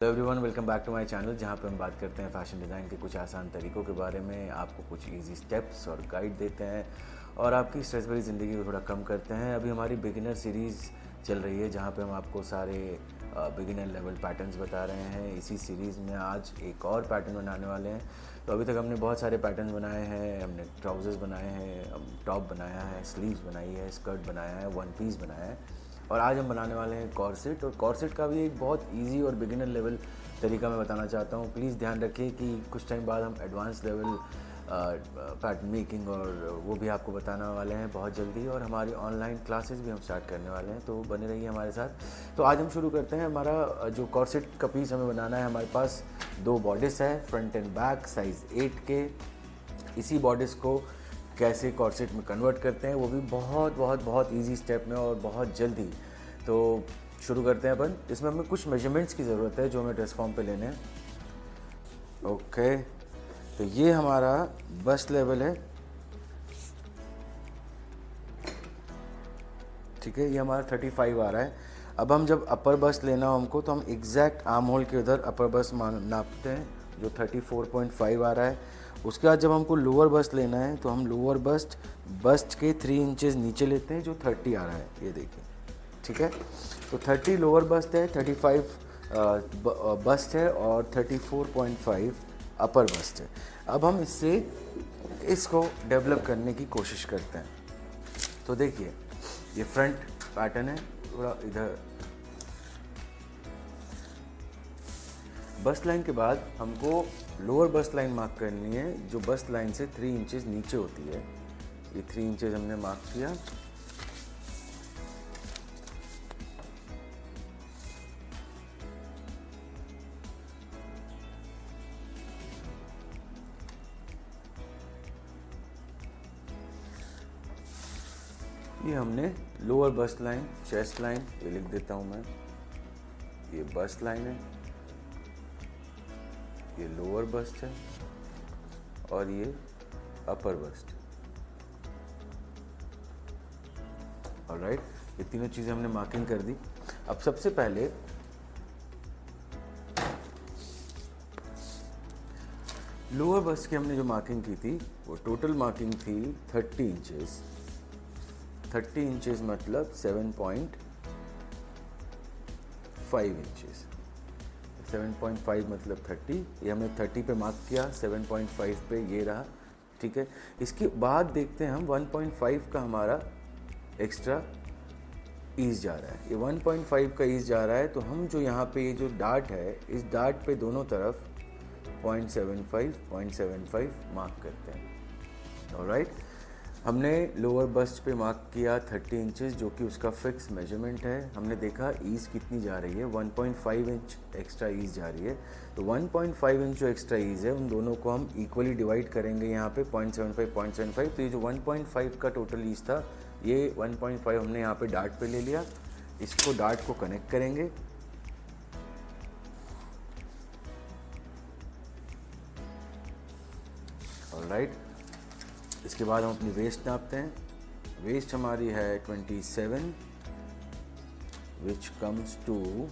Hello everyone, welcome back to my channel जहां पे हम बात करते हैं फैशन डिज़ाइन के कुछ आसान तरीकों के बारे में, आपको कुछ इजी स्टेप्स और गाइड देते हैं और आपकी स्ट्रेस भरी ज़िंदगी को थोड़ा कम करते हैं। अभी हमारी बिगिनर सीरीज़ चल रही है जहां पे हम आपको सारे बिगिनर लेवल पैटर्न्स बता रहे हैं। इसी सीरीज़ में आज एक और पैटर्न बनाने वाले हैं। तो अभी तक हमने बहुत सारे पैटर्न बनाए हैं। हमने ट्राउज़र्स बनाए हैं, टॉप बनाया है, स्लीव्स बनाई है, स्कर्ट बनाया है, वन पीस बनाया है और आज हम बनाने वाले हैं कॉर्सेट। और कॉर्सेट का भी एक बहुत इजी और बिगिनर लेवल तरीका मैं बताना चाहता हूँ। प्लीज़ ध्यान रखिए कि कुछ टाइम बाद हम एडवांस लेवल पैटर्न मेकिंग और वो भी आपको बताने वाले हैं बहुत जल्दी, और हमारी ऑनलाइन क्लासेस भी हम स्टार्ट करने वाले हैं, तो बने रहिए हमारे साथ। तो आज हम शुरू करते हैं। हमारा जो कॉर्सेट का पीस हमें बनाना है, हमारे पास दो बॉडिस है, फ्रंट एंड बैक, साइज़ 8 के। इसी बॉडिस को कैसे कॉर्सेट में कन्वर्ट करते हैं वो भी बहुत बहुत बहुत इजी स्टेप में और बहुत जल्दी। तो शुरू करते हैं अपन। इसमें हमें कुछ मेजरमेंट्स की ज़रूरत है जो हमें ड्रेस फॉर्म पे लेने हैं। ओके, तो ये हमारा बस्ट लेवल है, ठीक है। ये हमारा 35 आ रहा है। अब हम जब अपर बस्ट लेना हो हमको, तो हम एग्जैक्ट आर्म होल के उधर अपर बस्ट नापते हैं जो 34.5 आ रहा है। उसके बाद जब हमको लोअर बस्ट लेना है तो हम लोअर बस्ट के 3 इंचेस नीचे लेते हैं जो 30 आ रहा है, ये देखिए, ठीक है। तो 30 लोअर बस्ट है, 35 बस्ट है और 34.5 अपर बस्ट है। अब हम इसको डेवलप करने की कोशिश करते हैं। तो देखिए, ये फ्रंट पैटर्न है, थोड़ा इधर बस्ट लाइन के बाद हमको लोअर बस्ट लाइन मार्क करनी है जो बस्ट लाइन से 3 इंचेस नीचे होती है। ये 3 इंचेस हमने मार्क किया। ये हमने lower bust line, chest line, ये लिख देता हूँ मैं, ये बस्ट लाइन है, ये लोअर बस्ट है और ये अपर बस्ट। ऑलराइट, ये तीनों चीज़ें हमने मार्किंग कर दी। अब सबसे पहले लोअर बस्ट की हमने जो मार्किंग की थी वो टोटल मार्किंग थी 30 इंचेस। 30 इंचेस मतलब 7.5 इंचेस। 7.5 मतलब 30, ये हमने 30 पे मार्क किया, 7.5 पे ये रहा, ठीक है। इसके बाद देखते हैं हम 1.5 का हमारा एक्स्ट्रा ईज जा रहा है। ये 1.5 का ईज जा रहा है, तो हम जो यहाँ पे ये जो डार्ट है, इस डार्ट पे दोनों तरफ 0.75 मार्क करते हैं। ऑलराइट, हमने लोअर बस्ट पे मार्क किया 30 इंचेस जो कि उसका फिक्स मेजरमेंट है। हमने देखा ईज कितनी जा रही है, 1.5 इंच एक्स्ट्रा ईज जा रही है। तो 1.5 इंच जो एक्स्ट्रा ईज है उन दोनों को हम इक्वली डिवाइड करेंगे यहाँ पे 0.75। तो ये जो 1.5 का टोटल ईज था, ये 1.5 हमने यहाँ पे डार्ट पे ले लिया। इसको डार्ट को कनेक्ट करेंगे। ऑलराइट, इसके बाद हम अपनी वेस्ट नापते हैं। वेस्ट हमारी है 27, विच कम्स टू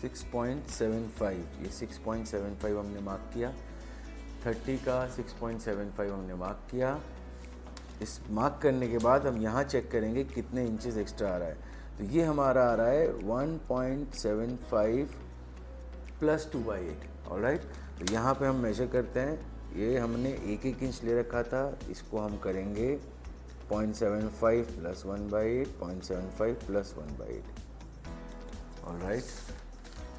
6.75। ये 6.75 हमने मार्क किया। 30 का 6.75 हमने मार्क किया। इस मार्क करने के बाद हम यहाँ चेक करेंगे कितने इंचेस एक्स्ट्रा आ रहा है। तो ये हमारा आ रहा है 1.75 प्लस 2/8। ऑलराइट, तो यहाँ पे हम मेजर करते हैं। ये हमने 1 इंच ले रखा था, इसको हम करेंगे 0.75 प्लस 1/8, 0.75 प्लस 1/8। ऑलराइट,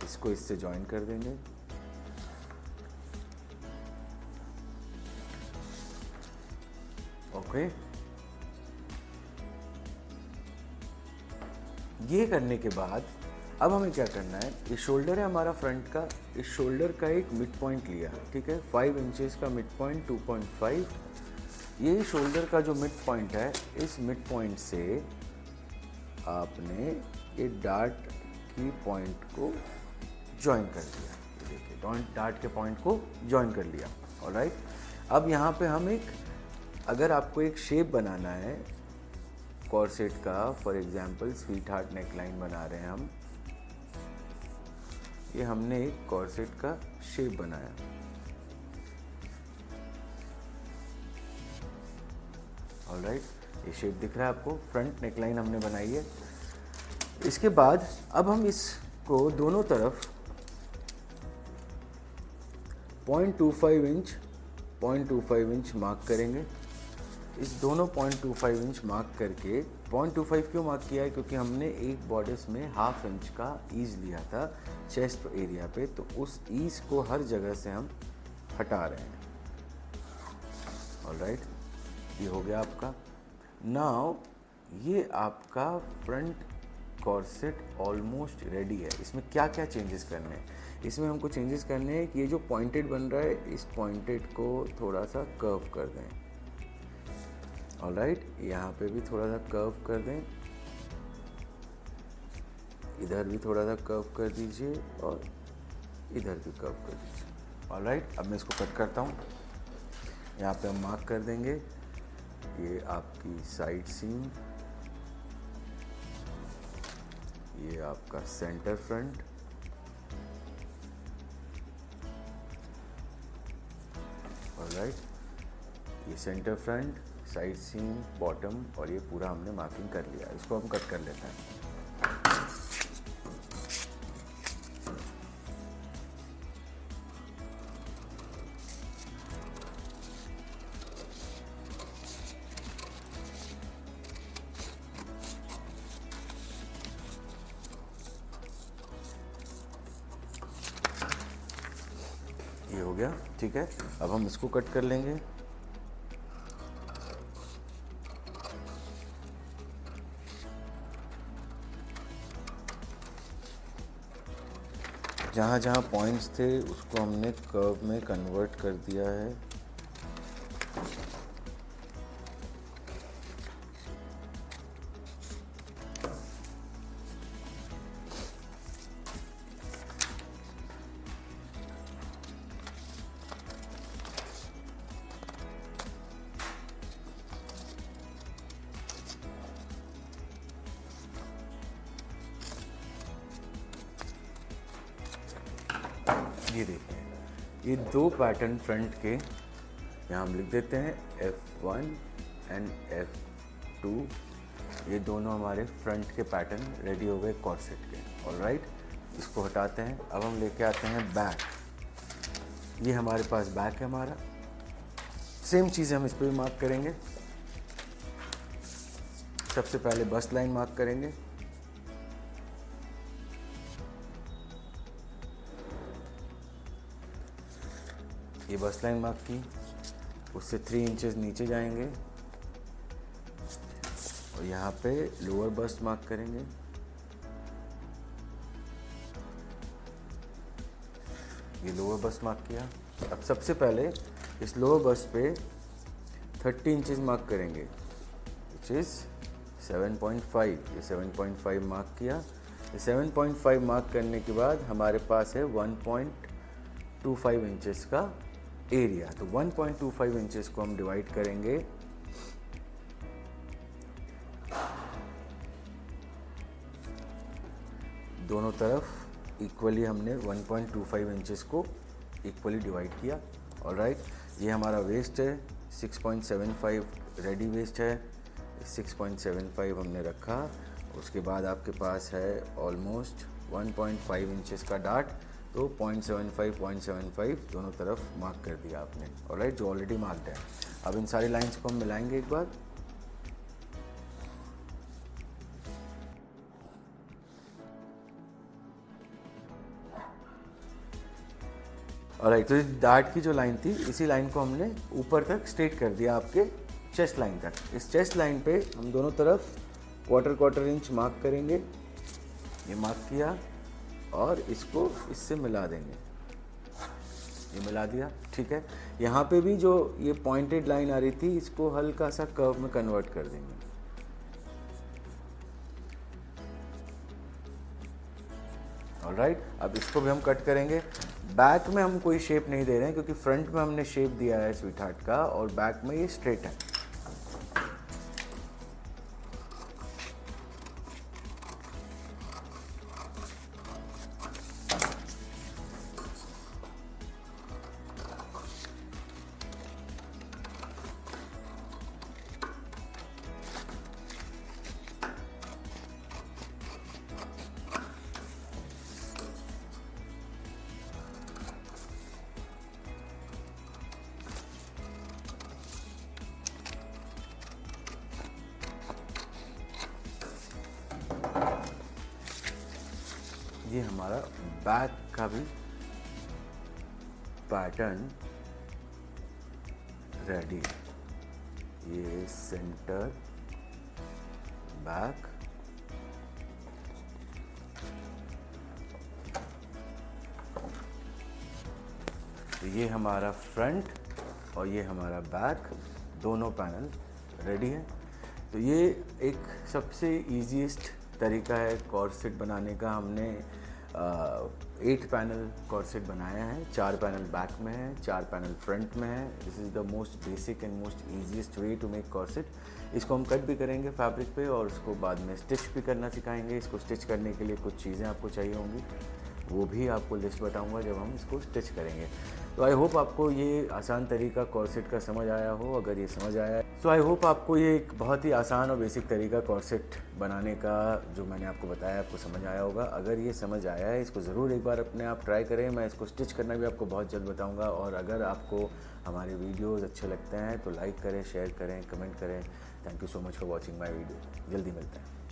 इसको इससे ज्वाइन कर देंगे। ओके, ये करने के बाद अब हमें क्या करना है, ये शोल्डर है हमारा फ्रंट का, इस शोल्डर का एक मिड पॉइंट लिया, ठीक है। 5 इंचेस का मिड पॉइंट 2.5। ये शोल्डर का जो मिड पॉइंट है, इस मिड पॉइंट से आपने ये डार्ट की पॉइंट को ज्वाइन कर लिया। ये देखिए, डार्ट के पॉइंट को ज्वाइन कर लिया। ऑलराइट, अब यहाँ पे हम अगर आपको एक शेप बनाना है कॉर्सेट का, for example sweet heart neckline बना रहे हैं हम, ये हमने एक कॉर्सेट का शेप बनाया। ऑलराइट, ये शेप दिख रहा है आपको, फ्रंट नेकलाइन हमने बनाई है। इसके बाद अब हम इसको दोनों तरफ 0.25 इंच मार्क करेंगे। इस दोनों 0.25 इंच मार्क करके, 0.25 क्यों मार्क किया है, क्योंकि हमने एक बॉडिस में 1/2 इंच का ईज लिया था चेस्ट एरिया पे, तो उस ईज को हर जगह से हम हटा रहे हैं। ऑलराइट, ये हो गया आपका। नाउ ये आपका फ्रंट कॉर्सेट ऑलमोस्ट रेडी है। इसमें क्या क्या चेंजेस करने हैं? इसमें हमको चेंजेस करने हैं कि ये जो पॉइंटेड बन रहा है, इस पॉइंटेड को थोड़ा सा कर्व कर दें। ऑलराइट, यहाँ पे भी थोड़ा सा कर्व कर दें, इधर भी थोड़ा सा कर्व कर दीजिए और इधर भी कर्व कर दीजिए। ऑलराइट, अब मैं इसको कट करता हूँ। यहाँ पे हम मार्क कर देंगे, ये आपकी साइड सीम, ये आपका सेंटर फ्रंट, ऑलराइट, ये centre front, side seam, bottom, और ये पूरा हमने मार्किंग कर लिया। इसको हम कट कर लेते हैं। ये हो गया, ठीक है। अब हम इसको कट कर लेंगे। जहाँ जहाँ पॉइंट्स थे उसको हमने कर्व में कन्वर्ट कर दिया है। ये देखिए, ये दो पैटर्न फ्रंट के यहाँ हम लिख देते हैं F1 एंड F2। ये दोनों हमारे फ्रंट के पैटर्न रेडी हो गए कॉर्सेट के। ऑलराइट, इसको हटाते हैं। अब हम लेके आते हैं बैक। ये हमारे पास बैक है हमारा। सेम चीज़ हम इस पर भी मार्क करेंगे। सबसे पहले बस्ट लाइन मार्क करेंगे। ये बस्ट लाइन मार्क की, उससे 3 इंचेस नीचे जाएंगे और यहाँ पे लोअर बस्ट मार्क करेंगे। ये लोअर बस्ट मार्क किया। अब सबसे पहले इस लोअर बस्ट पे 30 इंचेस मार्क करेंगे, विच इज़ 7.5। ये 7.5 मार्क किया। ये 7.5 मार्क करने के बाद हमारे पास है 1.25 इंचेस का एरिया। तो 1.25 इंचेस को हम डिवाइड करेंगे दोनों तरफ इक्वली। हमने 1.25 इंचेस को इक्वली डिवाइड किया। ऑलराइट, ये हमारा वेस्ट है 6.75 रेडी वेस्ट है। 6.75 हमने रखा। उसके बाद आपके पास है ऑलमोस्ट 1.5 इंचेस का डार्ट। तो 0.75 दोनों तरफ मार्क कर दिया आपने। ऑलराइट, जो ऑलरेडी मार्क्ड है। अब इन सारी लाइंस को हम मिलाएंगे एक बार। ऑलराइट, तो डार्ट की जो लाइन थी, इसी लाइन को हमने ऊपर तक स्ट्रेट कर दिया आपके चेस्ट लाइन तक। इस चेस्ट लाइन पे हम दोनों तरफ क्वार्टर इंच मार्क करेंगे। ये मार्क किया और इसको इससे मिला देंगे। ये मिला दिया, ठीक है। यहाँ पे भी जो ये पॉइंटेड लाइन आ रही थी, इसको हल्का सा कर्व में कन्वर्ट कर देंगे। ऑलराइट, अब इसको भी हम कट करेंगे। बैक में हम कोई शेप नहीं दे रहे हैं क्योंकि फ्रंट में हमने शेप दिया है स्वीट हार्ट का और बैक में ये स्ट्रेट है। ये हमारा बैक का भी पैटर्न रेडी है। ये सेंटर बैक, तो ये हमारा फ्रंट और ये हमारा बैक, दोनों पैनल रेडी है। तो ये एक सबसे ईजीएस्ट तरीका है कॉर्सेट बनाने का। हमने 8 पैनल कॉर्सेट बनाया है, 4 पैनल बैक में है, 4 पैनल फ्रंट में है। This is the most basic and most easiest way to make corset. इसको हम कट भी करेंगे फैब्रिक पे और उसको बाद में स्टिच भी करना सिखाएंगे। इसको स्टिच करने के लिए कुछ चीज़ें आपको चाहिए होंगी, वो भी आपको लिस्ट बताऊंगा जब हम इसको स्टिच करेंगे। तो आई होप आपको ये आसान तरीका कॉर्सेट का समझ आया हो। अगर ये समझ आया तो आई होप आपको ये एक बहुत ही आसान और बेसिक तरीका कॉर्सेट बनाने का जो मैंने आपको बताया आपको समझ आया होगा। अगर ये समझ आया है, इसको ज़रूर एक बार अपने आप ट्राई करें। मैं इसको स्टिच करना भी आपको बहुत जल्द बताऊंगा। और अगर आपको हमारे वीडियोस अच्छे लगते हैं तो लाइक करें, शेयर करें, कमेंट करें। Thank you so much for watching my video. जल्दी मिलते हैं।